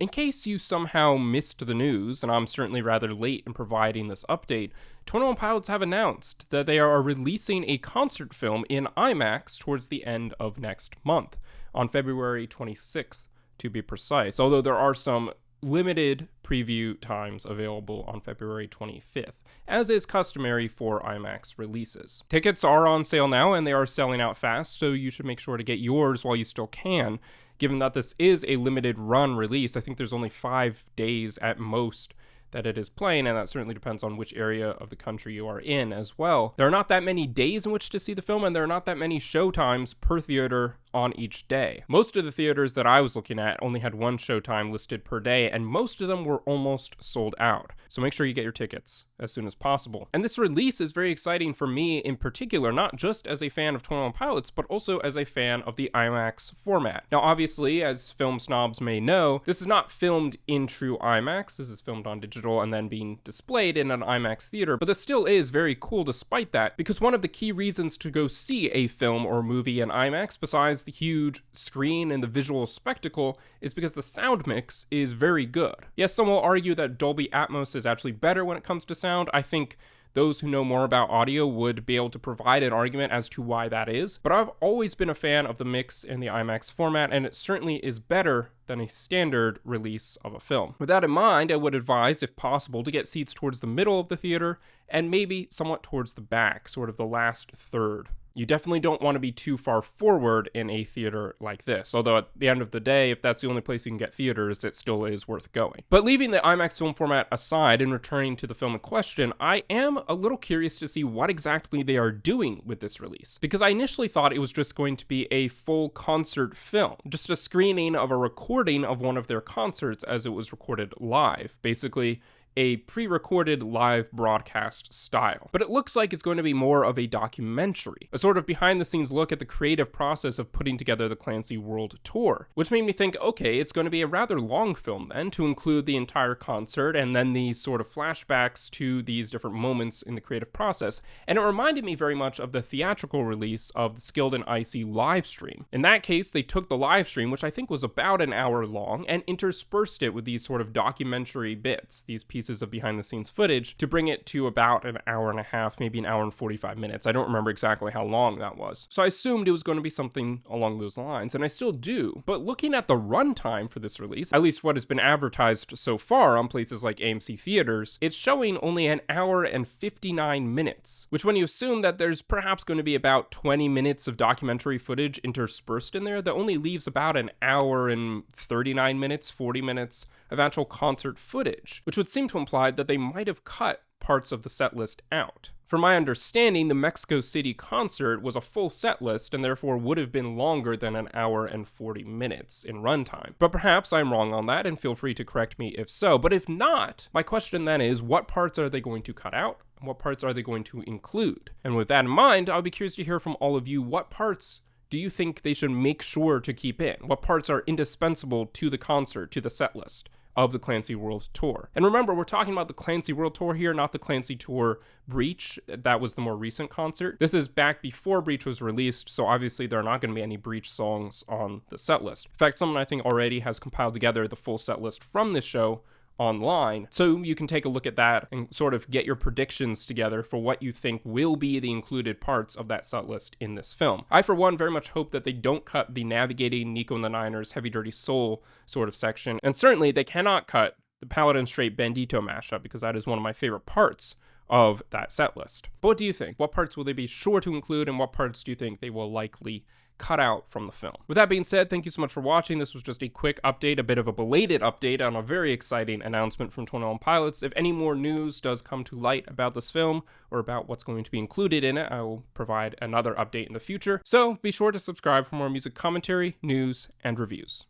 In case you somehow missed the news, and I'm certainly rather late in providing this update, 21 Pilots have announced that they are releasing a concert film in IMAX towards the end of next month, on February 26th to be precise, although there are some limited preview times available on February 25th, as is customary for IMAX releases. Tickets are on sale now and they are selling out fast, so you should make sure to get yours while you still can. Given that this is a limited run release, I think there's only 5 days at most that it is playing, and that certainly depends on which area of the country you are in as well. There are not that many days in which to see the film, and there are not that many showtimes per theater on each day. Most of the theaters that I was looking at only had 1 showtime listed per day, and most of them were almost sold out. So make sure you get your tickets as soon as possible. And this release is very exciting for me in particular, not just as a fan of 21 Pilots, but also as a fan of the IMAX format. Now, obviously, as film snobs may know, this is not filmed in true IMAX. This is filmed on digital and then being displayed in an IMAX theater, but this still is very cool despite that, because one of the key reasons to go see a film or movie in IMAX, besides the huge screen and the visual spectacle, is because the sound mix is very good. Yes, some will argue that Dolby Atmos is actually better when it comes to sound. I think those who know more about audio would be able to provide an argument as to why that is, but I've always been a fan of the mix in the IMAX format, and it certainly is better than a standard release of a film. With that in mind, I would advise, if possible, to get seats towards the middle of the theater and maybe somewhat towards the back, sort of the last third. You definitely don't want to be too far forward in a theater like this, although at the end of the day, if that's the only place you can get theaters, it still is worth going. But leaving the IMAX film format aside and returning to the film in question, I am a little curious to see what exactly they are doing with this release, because I initially thought it was just going to be a full concert film, just a screening of a recording of one of their concerts as it was recorded live, basically a pre-recorded live broadcast style. But it looks like it's going to be more of a documentary, a sort of behind-the-scenes look at the creative process of putting together the Clancy World Tour, which made me think, okay, it's going to be a rather long film then, to include the entire concert and then these sort of flashbacks to these different moments in the creative process. And it reminded me very much of the theatrical release of the Skilled and Icy live stream. In that case, they took the live stream, which I think was about an hour long, and interspersed it with these sort of documentary bits, these pieces of behind-the-scenes footage, to bring it to about an hour and a half, maybe an hour and 45 minutes. I don't remember exactly how long that was. So I assumed it was going to be something along those lines, and I still do. But looking at the runtime for this release, at least what has been advertised so far on places like AMC Theaters, it's showing only an hour and 59 minutes, which when you assume that there's perhaps going to be about 20 minutes of documentary footage interspersed in there, that only leaves about an hour and 39 minutes, 40 minutes of actual concert footage, which would seem to imply that they might have cut parts of the set list out. From my understanding, the Mexico City concert was a full set list and therefore would have been longer than an hour and 40 minutes in runtime. But perhaps I'm wrong on that, and feel free to correct me if so. But if not, my question then is, what parts are they going to cut out? And what parts are they going to include? And with that in mind, I'll be curious to hear from all of you, what parts do you think they should make sure to keep in? What parts are indispensable to the concert, to the set list of the Clancy World Tour? And remember, we're talking about the Clancy World Tour here, not the Clancy Tour Breach. That was the more recent concert. This is back before Breach was released, so obviously there are not going to be any Breach songs on the set list. In fact, someone I think already has compiled together the full set list from this show online, so you can take a look at that and sort of get your predictions together for what you think will be the included parts of that set list in this film. I, for one, very much hope that they don't cut the Navigating Nico and the Niners Heavy Dirty Soul sort of section, and certainly they cannot cut the Paladin Straight Bandito mashup, because that is one of my favorite parts of that set list. But what do you think? What parts will they be sure to include, and what parts do you think they will likely cut out from the film? With that being said, thank you so much for watching. This was just a quick update, a bit of a belated update on a very exciting announcement from 21 Pilots. If any more news does come to light about this film or about what's going to be included in it, I will provide another update in the future. So be sure to subscribe for more music commentary, news, and reviews.